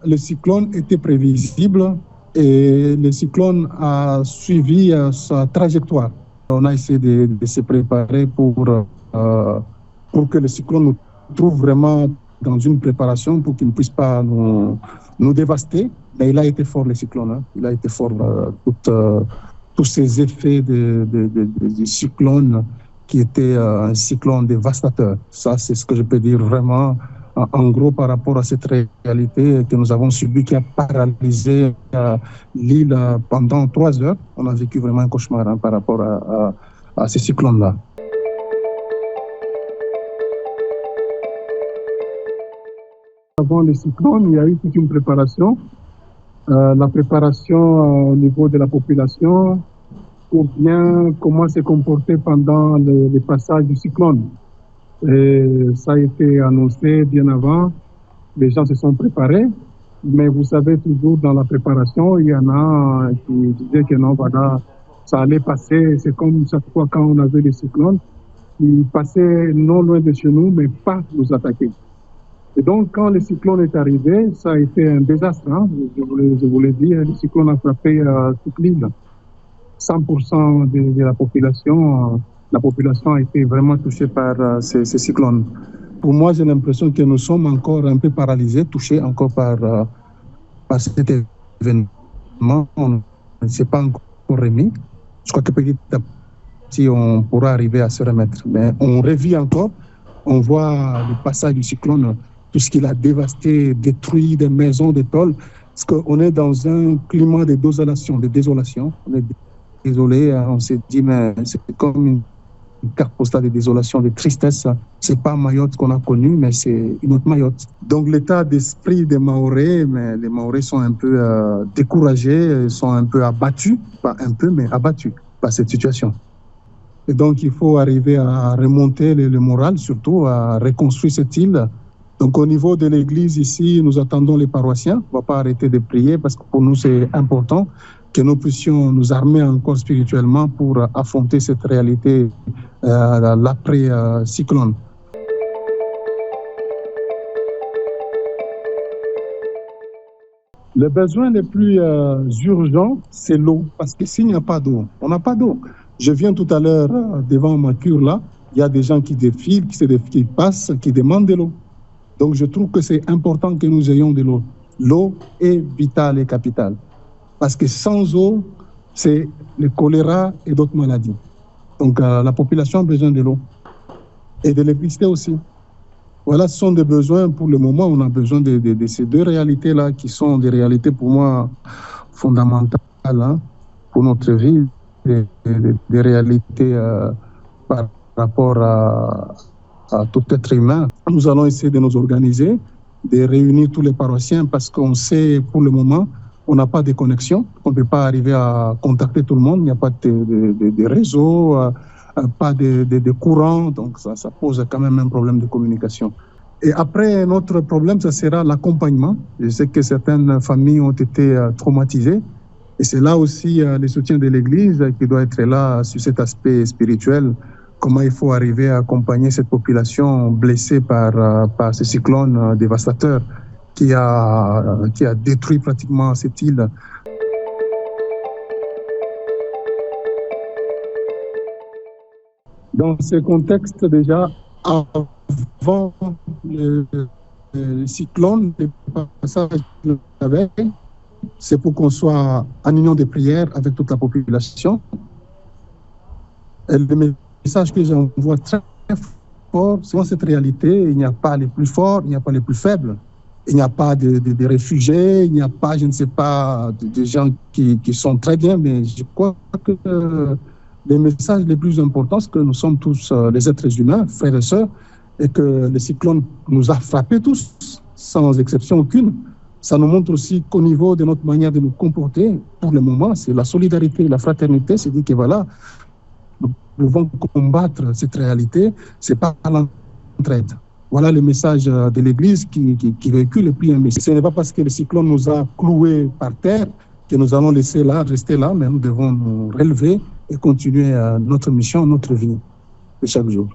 le cyclone était prévisible et le cyclone a suivi sa trajectoire. On a essayé de se préparer pour que le cyclone nous trouve vraiment dans une préparation pour qu'il ne puisse pas nous dévaster. Mais il a été fort, le cyclone. Hein. Il a été fort. Tous ces effets du cyclone qui était un cyclone dévastateur. Ça, c'est ce que je peux dire vraiment, en gros, par rapport à cette réalité que nous avons subie, qui a paralysé l'île pendant 3 heures. On a vécu vraiment un cauchemar par rapport à ces cyclones-là. Avant le cyclone, il y a eu toute une préparation. La préparation au niveau de la population pour bien comment se comporter pendant le passage du cyclone. Et ça a été annoncé bien avant. Les gens se sont préparés. Mais vous savez, toujours dans la préparation, il y en a qui disaient que non, voilà, ça allait passer. C'est comme chaque fois quand on avait les cyclones, ils passaient non loin de chez nous, mais pas nous attaquer. Et donc, quand le cyclone est arrivé, ça a été un désastre. Hein. Je vous l'ai dit, le cyclone a frappé toute l'île. 100% de la population a été vraiment touchée par ces cyclones. Pour moi, j'ai l'impression que nous sommes encore un peu paralysés, touchés encore par cet événement. On ne s'est pas encore remis. Je crois que petit à petit, on pourra arriver à se remettre. Mais on revit encore. On voit le passage du cyclone, tout ce qu'il a dévasté, détruit des maisons, des tôles. Parce qu'on est dans un climat de désolation. On est désolé, on s'est dit, mais c'est comme une carte postale de désolation, de tristesse. C'est pas Mayotte qu'on a connu, mais c'est une autre Mayotte. Donc l'état d'esprit des Mahorais, mais les Mahorais sont un peu découragés, sont un peu abattus, pas un peu, mais abattus par cette situation. Et donc il faut arriver à remonter le moral, surtout à reconstruire cette île. Donc au niveau de l'église ici, nous attendons les paroissiens. On ne va pas arrêter de prier parce que pour nous c'est important que nous puissions nous armer encore spirituellement pour affronter cette réalité l'après-cyclone. Le besoin le plus urgent, c'est l'eau. Parce que s'il n'y a pas d'eau, on n'a pas d'eau. Je viens tout à l'heure devant ma cure là, il y a des gens qui défilent, qui passent, qui demandent de l'eau. Donc je trouve que c'est important que nous ayons de l'eau. L'eau est vitale et capitale. Parce que sans eau, c'est le choléra et d'autres maladies. Donc la population a besoin de l'eau. Et de l'électricité aussi. Voilà, ce sont des besoins. Pour le moment, on a besoin de ces deux réalités-là qui sont des réalités pour moi fondamentales hein, pour notre vie. Des réalités par rapport à tout être humain. Nous allons essayer de nous organiser, de réunir tous les paroissiens parce qu'on sait pour le moment, on n'a pas de connexion, on ne peut pas arriver à contacter tout le monde, il n'y a pas de réseau, pas de courant, donc ça pose quand même un problème de communication. Et après, notre problème, ça sera l'accompagnement. Je sais que certaines familles ont été traumatisées et c'est là aussi le soutien de l'Église qui doit être là sur cet aspect spirituel. Comment il faut arriver à accompagner cette population blessée par ce cyclone dévastateur qui a détruit pratiquement cette île. Dans ce contexte, déjà, avant le cyclone, le passage de la veille, c'est pour qu'on soit en union de prière avec toute la population. Et le message que j'envoie très fort, c'est dans cette réalité, il n'y a pas les plus forts, il n'y a pas les plus faibles. Il n'y a pas de réfugiés, il n'y a pas, je ne sais pas, de gens qui sont très bien, mais je crois que les messages les plus importants, c'est que nous sommes tous des êtres humains, frères et sœurs, et que le cyclone nous a frappés tous, sans exception aucune. Ça nous montre aussi qu'au niveau de notre manière de nous comporter, pour le moment, c'est la solidarité, la fraternité, c'est dit que voilà, nous pouvons combattre cette réalité, c'est pas l'entraide. Voilà le message de l'Église qui véhicule. Et puis, ce n'est pas parce que le cyclone nous a cloués par terre que nous allons rester là, mais nous devons nous relever et continuer notre mission, notre vie de chaque jour.